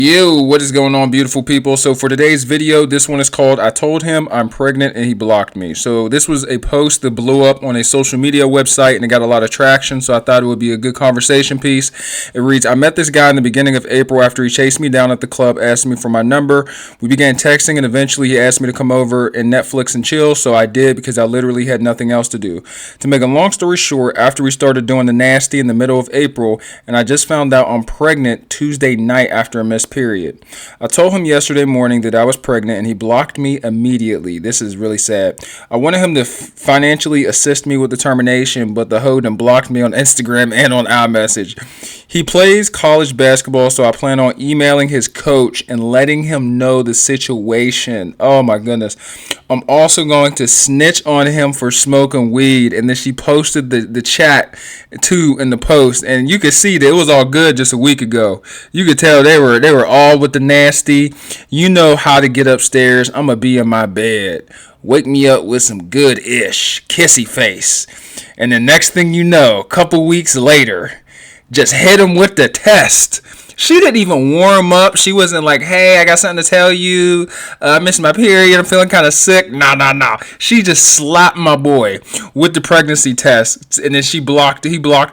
Yo, what is going on, beautiful people? So for today's video, this one is called I Told Him I'm Pregnant and He Blocked Me. So this was a post that blew up on a social media website and it got a lot of traction, so I thought it would be a good conversation piece. It reads, I met this guy in the beginning of April after he chased me down at the club, asked me for my number. We began texting and eventually he asked me to come over and Netflix and chill, so I did because I literally had nothing else to do. To make a long story short, after we started doing the nasty in the middle of April and I just found out I'm pregnant Tuesday night after a missed period. I told him yesterday morning that I was pregnant and he blocked me immediately. This is really sad. I wanted him to financially assist me with the termination, but the hoe done blocked me on Instagram and on iMessage. He plays college basketball, so I plan on emailing his coach and letting him know the situation. Oh my goodness. I'm also going to snitch on him for smoking weed. And then she posted the chat too in the post, and you could see that it was all good just a week ago. You could tell they were all with the nasty. You know how to get upstairs. I'm gonna be in my bed. Wake me up with some good-ish kissy face. And the next thing you know, a couple weeks later, just hit him with the test. She didn't even warm up. She wasn't like, hey, I got something to tell you. I missed my period. I'm feeling kind of sick. Nah. She just slapped my boy with the pregnancy test. And then he blocked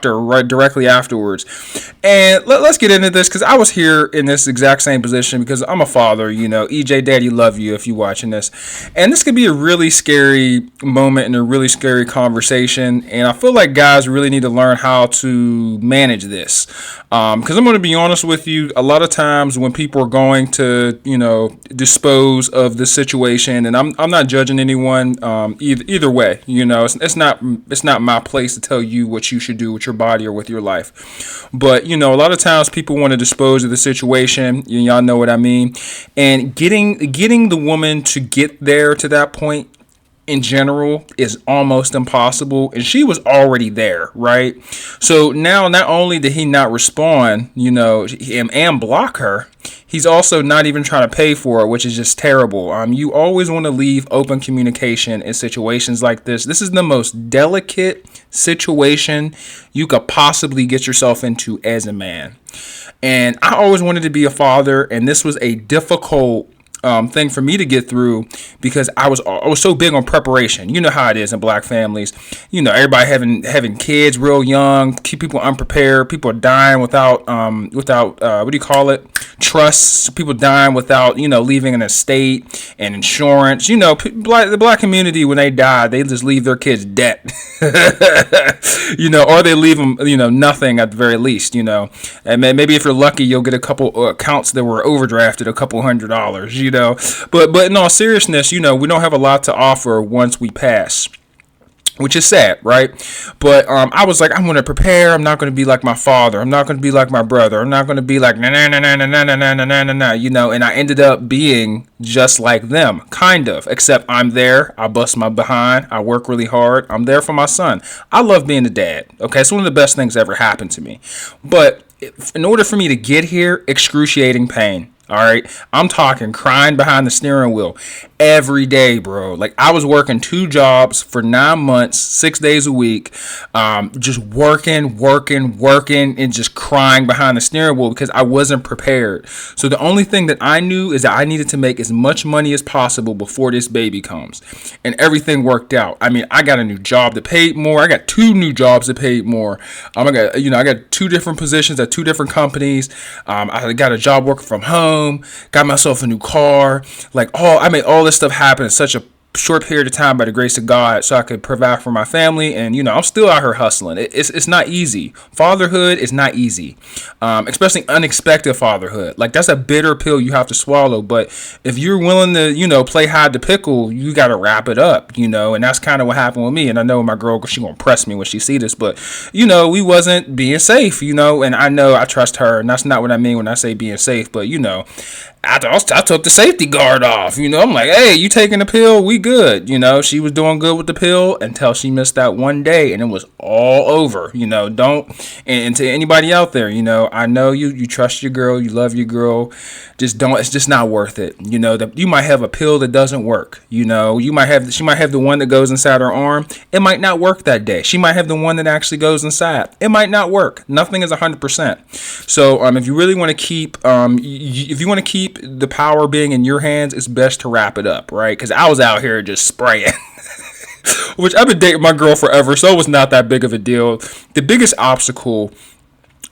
her right directly afterwards. And let's get into this because I was here in this exact same position because I'm a father, EJ Daddy love you if you're watching this. And this could be a really scary moment and a really scary conversation. And I feel like guys really need to learn how to manage this. Because I'm going to be honest with you, a lot of times when people are going to, dispose of the situation, and I'm not judging anyone either way, it's not my place to tell you what you should do with your body or with your life. But, a lot of times people want to dispose of the situation, y'all know what I mean, and getting the woman to get there to that point in general is almost impossible, and she was already there, right? So now not only did he not respond, and block her, he's also not even trying to pay for it, which is just terrible. You always want to leave open communication in situations like this. This is the most delicate situation you could possibly get yourself into as a man. And I always wanted to be a father, and this was a difficult thing for me to get through because I was so big on preparation. You know how it is in black families. Everybody having kids real young, keep people unprepared. People are dying without what do you call it? Trusts. People dying without leaving an estate and insurance. The black community, when they die, they just leave their kids debt. Or they leave them nothing at the very least. And maybe if you're lucky, you'll get a couple accounts that were overdrafted a couple $100. But in all seriousness, we don't have a lot to offer once we pass, which is sad, right? But I was like, I'm going to prepare. I'm not going to be like my father. I'm not going to be like my brother. I'm not going to be like and I ended up being just like them, kind of, except I'm there. I bust my behind. I work really hard. I'm there for my son. I love being a dad. Okay, it's one of the best things ever happened to me. But in order for me to get here, excruciating pain. All right, I'm talking crying behind the steering wheel every day, bro. Like, I was working 2 jobs for 9 months, 6 days a week, just working, and just crying behind the steering wheel because I wasn't prepared. So the only thing that I knew is that I needed to make as much money as possible before this baby comes, and everything worked out. I mean, I got a new job that paid more. I got 2 new jobs that paid more. I got 2 different positions at 2 different companies. I got a job working from home. Got myself a new car. I made all this stuff happen in such a short period of time by the grace of God so I could provide for my family. And I'm still out here hustling. It's not easy. Fatherhood is not easy, especially unexpected fatherhood. Like, that's a bitter pill you have to swallow. But if you're willing to play hide the pickle, you got to wrap it up, and that's kind of what happened with me. And I know my girl, she gonna press me when she see this, but we wasn't being safe, and I know I trust her, and that's not what I mean when I say being safe. But I took the safety guard off. I'm like, hey, you taking a pill? We good? good. She was doing good with the pill until she missed that one day, and it was all over. And to anybody out there, I know you trust your girl, you love your girl. Just don't. It's just not worth it. You might have a pill that doesn't work. She might have the one that goes inside her arm. It might not work that day. She might have the one that actually goes inside. It might not work. Nothing is 100%. So if you really want to keep, if you want to keep the power being in your hands, it's best to wrap it up, right? Because I was out here just spraying. Which I've been dating my girl forever, so it was not that big of a deal. The biggest obstacle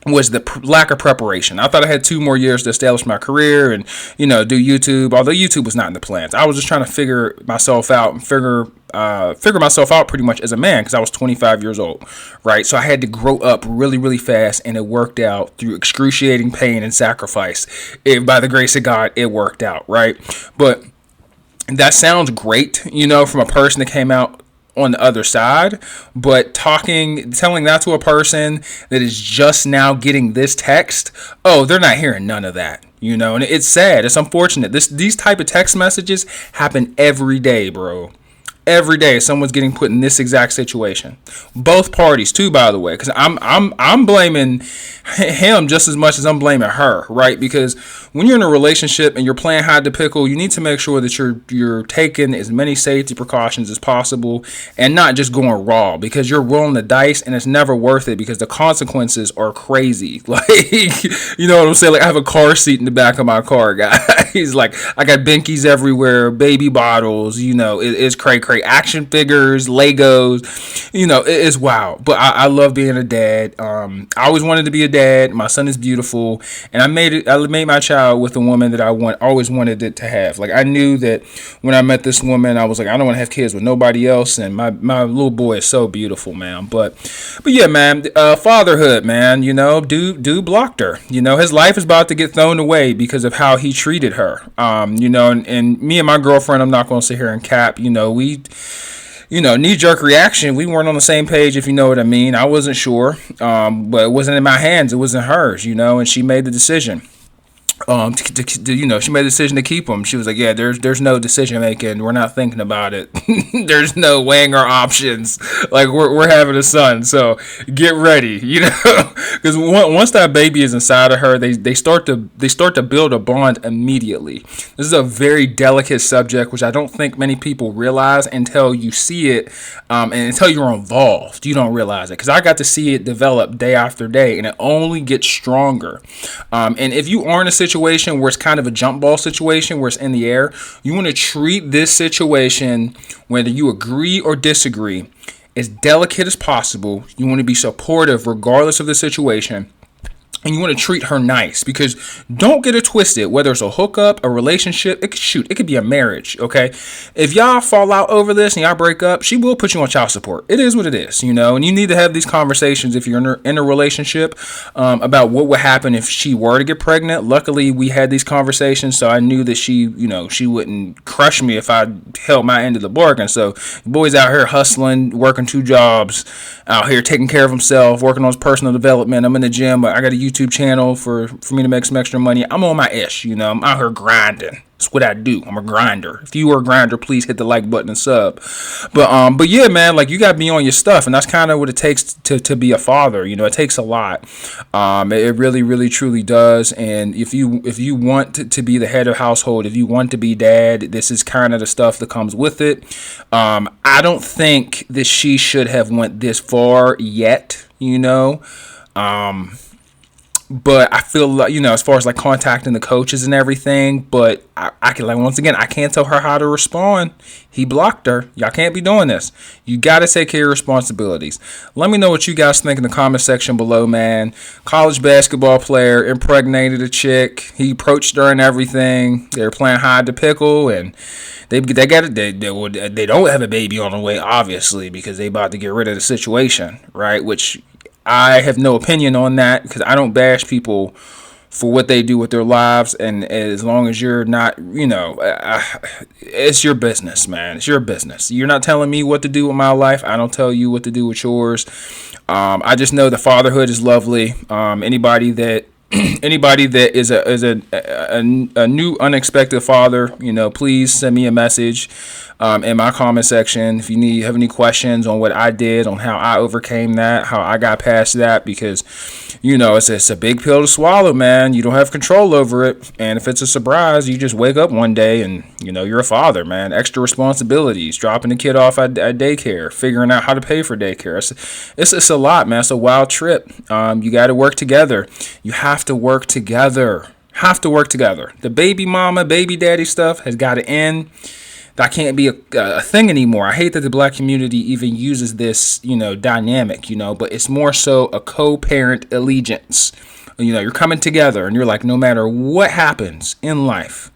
was the lack of preparation. I thought I had 2 more years to establish my career and, do YouTube, although YouTube was not in the plans. I was just trying to figure myself out and figure myself out pretty much as a man because I was 25 years old, right? So I had to grow up really, really fast, and it worked out through excruciating pain and sacrifice. By the grace of God, it worked out, right? But that sounds great, from a person that came out on the other side, but telling that to a person that is just now getting this text, they're not hearing none of that, and it's sad. It's unfortunate. These type of text messages happen every day, bro. Every day someone's getting put in this exact situation. Both parties too, by the way, because I'm blaming him just as much as I'm blaming her, right? Because when you're in a relationship and you're playing hide to pickle, you need to make sure that you're taking as many safety precautions as possible and not just going raw, because you're rolling the dice and it's never worth it because the consequences are crazy. Like, you know what I'm saying? Like, I have a car seat in the back of my car, guys. Like, I got binkies everywhere, baby bottles, it's cray. Action figures, Legos, it's wild. But I love being a dad. I always wanted to be a dad. My son is beautiful, and I made my child with a woman that I always wanted it to have. Like, I knew that when I met this woman, I was like, I don't want to have kids with nobody else, and my little boy is so beautiful, man. But yeah, man, fatherhood, man. Dude blocked her. His life is about to get thrown away because of how he treated her. And me and my girlfriend, I'm not going to sit here and cap. Knee-jerk reaction. We weren't on the same page, if you know what I mean. I wasn't sure, but it wasn't in my hands. It was in hers, and she made the decision. She made the decision to keep him. She was like, yeah, there's no decision making. We're not thinking about it. There's no weighing our options. Like, we're having a son, so get ready, because once that baby is inside of her, they start to build a bond immediately. This is a very delicate subject, which I don't think many people realize until you see it, and until you're involved. You don't realize it, because I got to see it develop day after day, and it only gets stronger. And if you aren't a situation where it's kind of a jump ball situation where it's in the air, you want to treat this situation, whether you agree or disagree, as delicate as possible. You want to be supportive regardless of the situation. And you want to treat her nice, because don't get it twisted. Whether it's a hookup, a relationship, it could be a marriage, okay? If y'all fall out over this and y'all break up, she will put you on child support. It is what it is, and you need to have these conversations if you're in a relationship about what would happen if she were to get pregnant. Luckily, we had these conversations, so I knew that she wouldn't crush me if I held my end of the bargain. So the boy's out here hustling, working 2 jobs, out here taking care of himself, working on his personal development. I'm in the gym, but I got a YouTube channel for me to make some extra money. I'm on my ish, I'm out here grinding. That's what I do. I'm a grinder. If you are a grinder, please hit the like button and sub. But yeah, man, like, you gotta be on your stuff, and that's kind of what it takes to be a father. It takes a lot. It really, really, truly does. And if you want to be the head of household, if you want to be dad, this is kind of the stuff that comes with it. I don't think that she should have went this far yet. But I feel like, as far as like contacting the coaches and everything, but I can, like, once again, I can't tell her how to respond. He blocked her. Y'all can't be doing this. You got to take care of your responsibilities. Let me know what you guys think in the comment section below, man. College basketball player impregnated a chick. He approached her and everything. They were playing hide to pickle, and they don't have a baby on the way, obviously, because they about to get rid of the situation, right? Which I have no opinion on that, because I don't bash people for what they do with their lives, and as long as you're not, it's your business, man. It's your business. You're not telling me what to do with my life. I don't tell you what to do with yours. I just know the fatherhood is lovely. Anybody that Anybody that is a new unexpected father, please send me a message in my comment section if you have any questions on what I did, on how I overcame that, how I got past that, because it's a big pill to swallow, man. You don't have control over it, and if it's a surprise, you just wake up one day and you're a father, man. Extra responsibilities, dropping the kid off at daycare, figuring out how to pay for daycare. It's a lot, man. It's a wild trip. You got to work together. You have to work together. The baby mama, baby daddy stuff has got to end. That can't be a thing anymore. I hate that the black community even uses this, dynamic, but it's more so a co-parent allegiance. You're coming together and you're like, no matter what happens in life,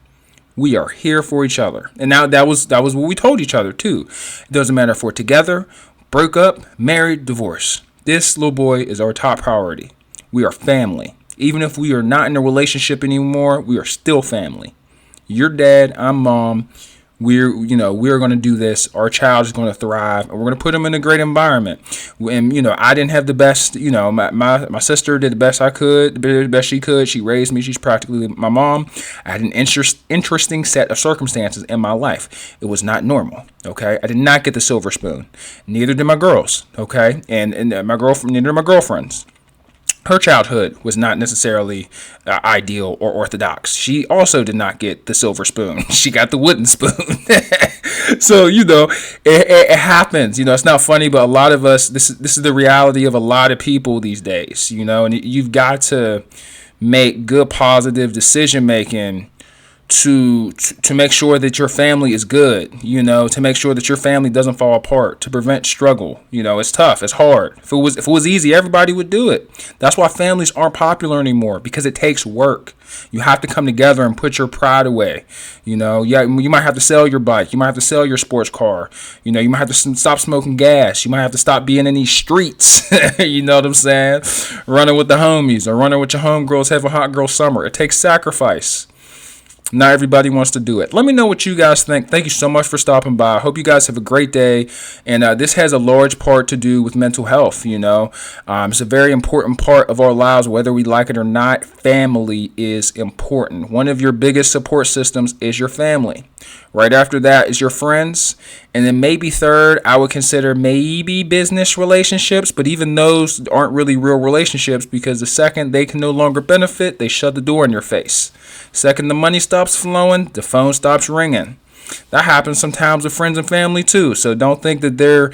we are here for each other. And now that was what we told each other too. It doesn't matter if we're together, broke up, married, divorced. This little boy is our top priority. We are family. Even if we are not in a relationship anymore, we are still family. You're dad, I'm mom. We're going to do this. Our child is going to thrive, and we're going to put them in a great environment. And, I didn't have the best, my sister did the best I could, the best she could. She raised me. She's practically my mom. I had an interesting set of circumstances in my life. It was not normal. Okay. I did not get the silver spoon. Neither did my girls. Okay. And neither did my girlfriends. Her childhood was not necessarily ideal or orthodox. She also did not get the silver spoon. She got the wooden spoon. So, it happens. It's not funny, but a lot of us, this is the reality of a lot of people these days, and you've got to make good, positive decision making to make sure that your family is good, to make sure that your family doesn't fall apart, to prevent struggle. It's tough. It's hard. If it was easy, everybody would do it. That's why families aren't popular anymore, because it takes work. You have to come together and put your pride away. You might have to sell your bike. You might have to sell your sports car. You might have to stop smoking gas. You might have to stop being in these streets. You know what I'm saying? Running with the homies or running with your homegirls, having a hot girl summer. It takes sacrifice. Not everybody wants to do it. Let me know what you guys think. Thank you so much for stopping by. I hope you guys have a great day. And this has a large part to do with mental health. It's a very important part of our lives, whether we like it or not. Family is important. One of your biggest support systems is your family. Right after that is your friends. And then maybe third, I would consider maybe business relationships. But even those aren't really real relationships, because the second they can no longer benefit, they shut the door in your face. Second the money stops flowing, the phone stops ringing. That happens sometimes with friends and family too. So don't think that they're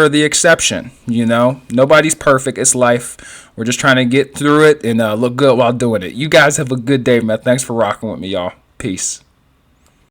the exception. Nobody's perfect. It's life. We're just trying to get through it and look good while doing it. You guys have a good day, man. Thanks for rocking with me, y'all. Peace.